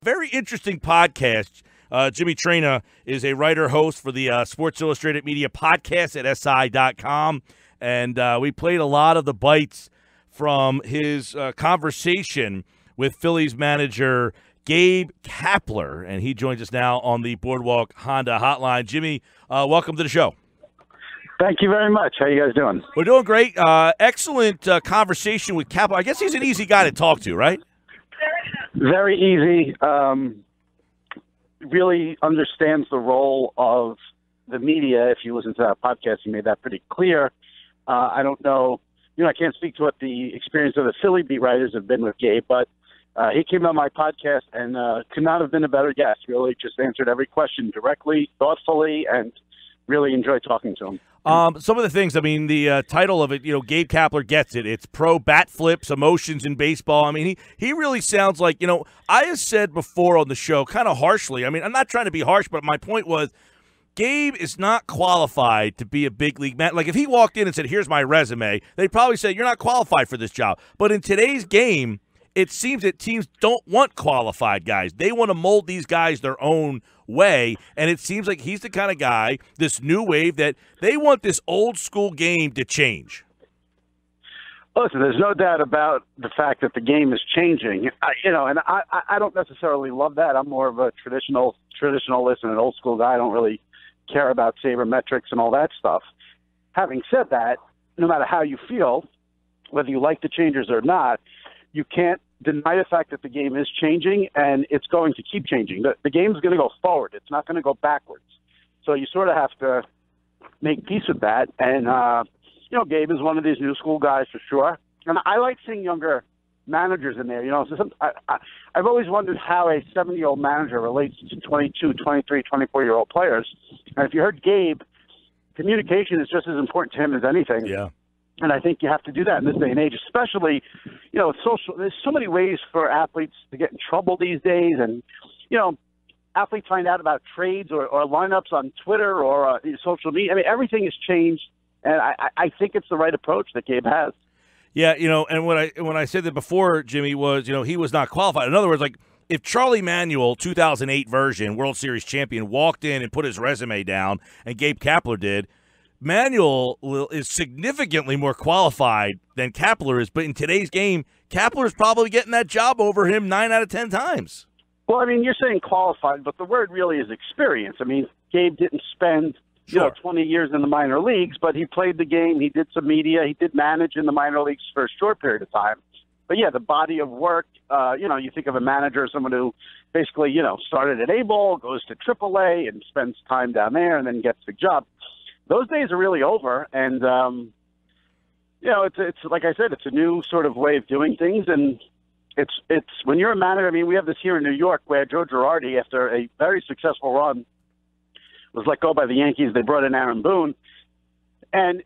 very interesting podcast. Jimmy Traina is a writer, host for the Sports Illustrated Media podcast at SI.com. And we played a lot of the bites from his conversation with Phillies manager Gabe Kapler. And he joins us now on the Boardwalk Honda hotline. Jimmy, welcome to the show. Thank you very much. How you guys doing? We're doing great. Excellent conversation with Kapler. I guess he's an easy guy to talk to, right? Very easy. Really understands the role of the media. If you listen to that podcast, he made that pretty clear. I don't know. I can't speak to what the experience of the Philly beat writers have been with Gabe, but he came on my podcast and could not have been a better guest. Really just answered every question directly, thoughtfully, and really enjoyed talking to him. Some of the things, the title of it, Gabe Kapler gets it. It's pro bat flips, emotions in baseball. He really sounds like, I have said before on the show kind of harshly. I'm not trying to be harsh, but my point was Gabe is not qualified to be a big league man. Like if he walked in and said, here's my resume, they'd probably say, you're not qualified for this job. But in today's game, it seems that teams don't want qualified guys. They want to mold these guys their own way, and it seems like he's the kind of guy, this new wave, that they want this old school game to change. Listen, there's no doubt about the fact that the game is changing. And I don't necessarily love that. I'm more of a traditionalist and an old school guy. I don't really care about sabermetrics and all that stuff. Having said that, no matter how you feel, whether you like the changes or not, you can't deny the fact that the game is changing, and it's going to keep changing. The game's going to go forward. It's not going to go backwards. So you sort of have to make peace with that. And, Gabe is one of these new school guys for sure. And I like seeing younger managers in there. I've always wondered how a 70-year-old manager relates to 22, 23, 24-year-old players. And if you heard Gabe, communication is just as important to him as anything. Yeah. And I think you have to do that in this day and age, especially, social. There's so many ways for athletes to get in trouble these days. And, athletes find out about trades or lineups on Twitter or social media. Everything has changed. And I think it's the right approach that Gabe has. Yeah, and when I said that before, Jimmy, was, he was not qualified. In other words, like, if Charlie Manuel, 2008 version, World Series champion, walked in and put his resume down, and Gabe Kapler did, Manuel is significantly more qualified than Kapler is, but in today's game, Kapler is probably getting that job over him 9 out of 10 times. Well, you're saying qualified, but the word really is experience. Gabe didn't spend 20 years in the minor leagues, but he played the game. He did some media. He did manage in the minor leagues for a short period of time. But, yeah, the body of work, you think of a manager, someone who basically, started at A-ball, goes to AAA, and spends time down there and then gets the job. Those days are really over, and it's like I said, it's a new sort of way of doing things, and it's when you're a manager. We have this here in New York where Joe Girardi, after a very successful run, was let go by the Yankees. They brought in Aaron Boone, and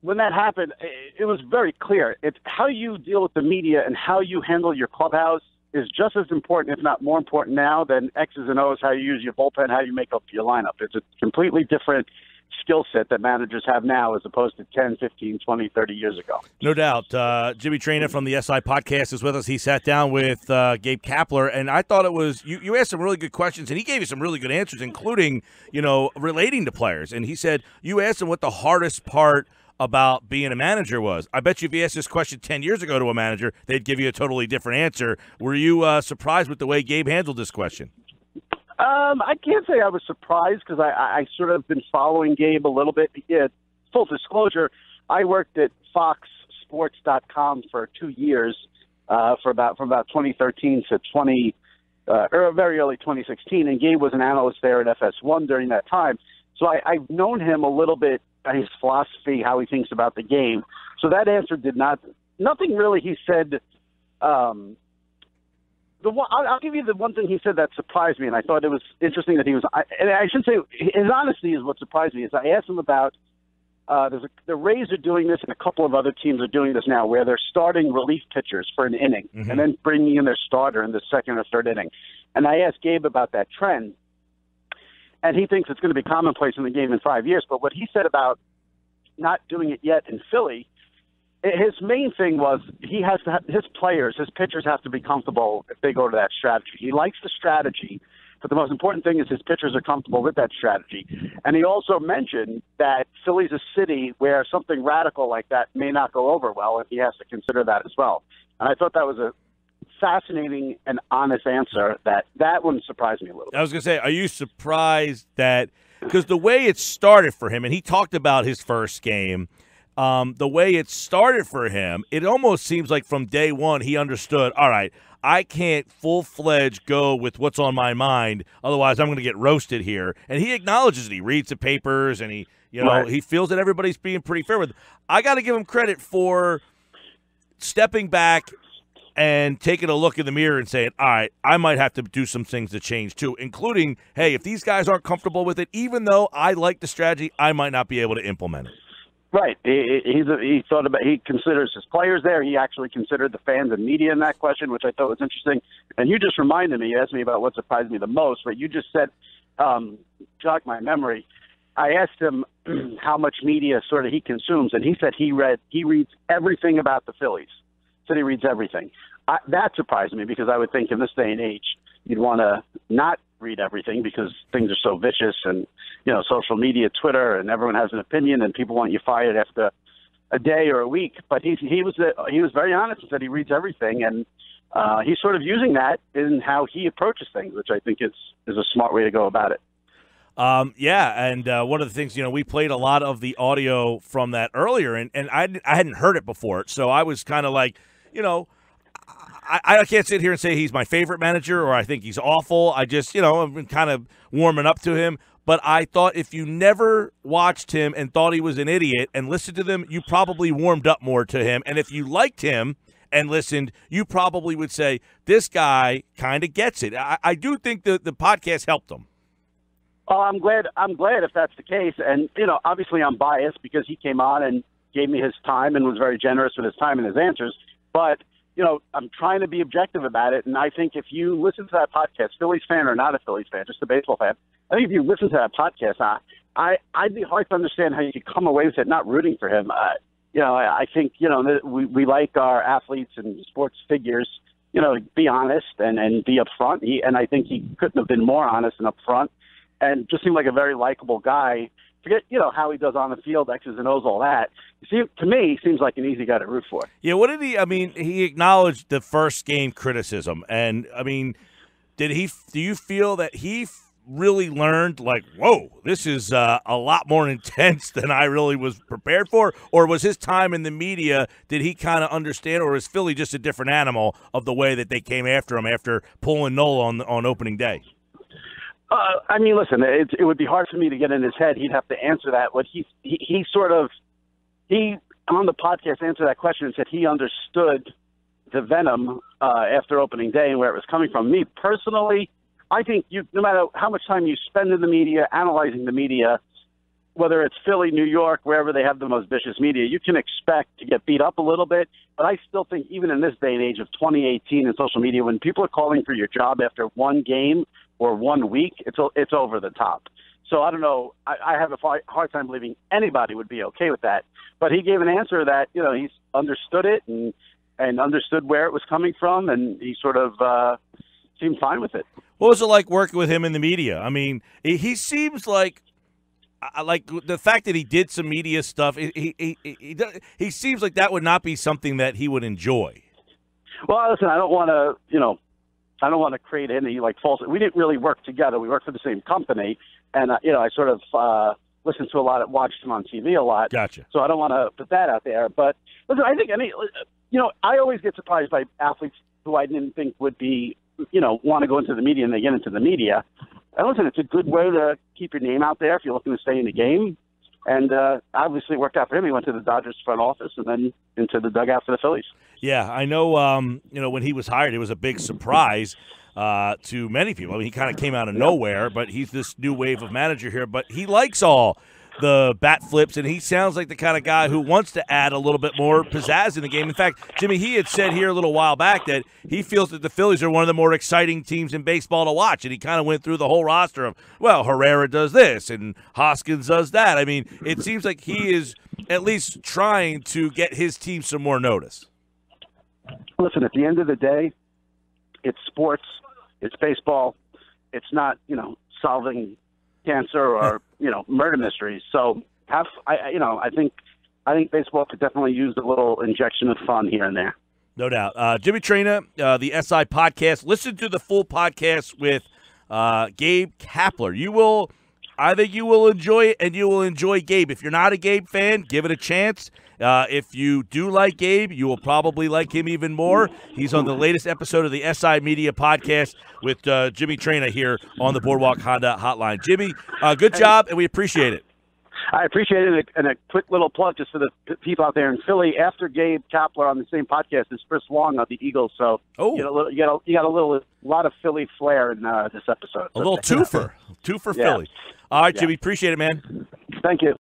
when that happened, it was very clear. It's how you deal with the media and how you handle your clubhouse is just as important, if not more important now than X's and O's, how you use your bullpen, how you make up your lineup. It's a completely different skill set that managers have now as opposed to 10, 15, 20, 30 years ago. No doubt. Jimmy Traina from the SI podcast is with us. He sat down with Gabe Kapler, and I thought it was you asked some really good questions, and he gave you some really good answers, including, relating to players. And he said you asked him what the hardest part about being a manager was. I bet you if you asked this question 10 years ago to a manager, they'd give you a totally different answer. Were you surprised with the way Gabe handled this question? I can't say I was surprised because I sort of been following Gabe a little bit. Yeah, full disclosure, I worked at FoxSports.com for 2 years from about 2013 to very early 2016, and Gabe was an analyst there at FS1 during that time. So I've known him a little bit, his philosophy, how he thinks about the game. So that answer nothing really he said. I'll give you the one thing he said that surprised me, and I thought it was interesting that he was. And I should say his honesty is what surprised me. Is I asked him about the Rays are doing this, and a couple of other teams are doing this now, where they're starting relief pitchers for an inning and then bringing in their starter in the second or third inning. And I asked Gabe about that trend, and he thinks it's going to be commonplace in the game in 5 years. But what he said about not doing it yet in Philly his main thing was he has to his pitchers have to be comfortable if they go to that strategy. He likes the strategy, but the most important thing is his pitchers are comfortable with that strategy. And he also mentioned that Philly's a city where something radical like that may not go over well, and he has to consider that as well. And I thought that was a fascinating and honest answer. That wouldn't surprise me a little bit. I was going to say, are you surprised that – because the way it started for him, and he talked about his first game – the way it started for him, it almost seems like from day one he understood, all right, I can't full-fledged go with what's on my mind, otherwise I'm going to get roasted here. And he acknowledges it. He reads the papers, and he feels that everybody's being pretty fair with him. I got to give him credit for stepping back and taking a look in the mirror and saying, all right, I might have to do some things to change too, including, hey, if these guys aren't comfortable with it, even though I like the strategy, I might not be able to implement it. Right. He considers his players there. He actually considered the fans and media in that question, which I thought was interesting. And you just reminded me, you asked me about what surprised me the most, but you just said, jogged my memory. I asked him how much media sort of he consumes, and he said he reads everything about the Phillies. Said he reads everything. That surprised me because I would think in this day and age you'd want to not read everything because things are so vicious and, social media, Twitter, and everyone has an opinion and people want you fired after a day or a week. But he was very honest and said he reads everything, and he's sort of using that in how he approaches things, which I think is a smart way to go about it. And one of the things, we played a lot of the audio from that earlier, and I hadn't heard it before, so I was kind of like, I can't sit here and say he's my favorite manager or I think he's awful. I just, I've been kind of warming up to him. But I thought if you never watched him and thought he was an idiot and listened to them, you probably warmed up more to him. And if you liked him and listened, you probably would say, this guy kind of gets it. I do think the podcast helped him. Oh, I'm glad if that's the case. And, obviously I'm biased because he came on and gave me his time and was very generous with his time and his answers. But I'm trying to be objective about it, and I think if you listen to that podcast, Phillies fan or not a Phillies fan, just a baseball fan, I think if you listen to that podcast, I'd be hard to understand how you could come away with it not rooting for him. I think, we like our athletes and sports figures, be honest and be upfront. And I think he couldn't have been more honest and upfront and just seemed like a very likable guy. Forget, how he does on the field, X's and O's, all that. See, to me, he seems like an easy guy to root for. Yeah, what did he acknowledged the first game criticism. And, do you feel that he really learned, like, whoa, this is a lot more intense than I really was prepared for? Or was his time in the media, did he kind of understand, or is Philly just a different animal of the way that they came after him after pulling Nola on opening day? Listen, it would be hard for me to get in his head. He'd have to answer that. What he on the podcast answered that question and said he understood the venom after opening day and where it was coming from. Me personally, I think no matter how much time you spend in the media, analyzing the media, whether it's Philly, New York, wherever they have the most vicious media, you can expect to get beat up a little bit. But I still think even in this day and age of 2018 and social media, when people are calling for your job after one game or 1 week, it's over the top. So I don't know. I have a hard time believing anybody would be okay with that. But he gave an answer that, he's understood it and understood where it was coming from, and he sort of seemed fine with it. What was it like working with him in the media? He seems like the fact that he did some media stuff, he seems like that would not be something that he would enjoy. Well, listen, I don't want to create any false. We didn't really work together. We worked for the same company, and I sort of listened to a lot, watched him on TV a lot. Gotcha. So I don't want to put that out there. But listen, I think I always get surprised by athletes who I didn't think would be want to go into the media, and they get into the media. And listen, it's a good way to keep your name out there if you're looking to stay in the game. And obviously it worked out for him. He went to the Dodgers front office and then into the dugout for the Phillies. Yeah, I know, when he was hired, it was a big surprise to many people. He kind of came out of nowhere, but he's this new wave of manager here. But he likes all the bat flips, and he sounds like the kind of guy who wants to add a little bit more pizzazz in the game. In fact, Jimmy, he had said here a little while back that he feels that the Phillies are one of the more exciting teams in baseball to watch, and he kind of went through the whole roster of, well, Herrera does this and Hoskins does that. I mean, it seems like he is at least trying to get his team some more notice. Listen, at the end of the day, it's sports, it's baseball. It's not, solving cancer or, murder mysteries. So I think baseball could definitely use a little injection of fun here and there. No doubt. Jimmy Traina, the SI podcast. Listen to the full podcast with Gabe Kapler. I think you will enjoy it, and you will enjoy Gabe. If you're not a Gabe fan, give it a chance. If you do like Gabe, you will probably like him even more. He's on the latest episode of the SI Media podcast with Jimmy Traina here on the Boardwalk Honda Hotline. Jimmy, good job, and we appreciate it. I appreciate it. And a quick little plug just for the people out there in Philly. After Gabe Kapler on the same podcast is Chris Long of the Eagles. So you got a lot of Philly flair in this episode. A little twofer Yeah. Philly. All right, Jimmy, appreciate it, man. Thank you.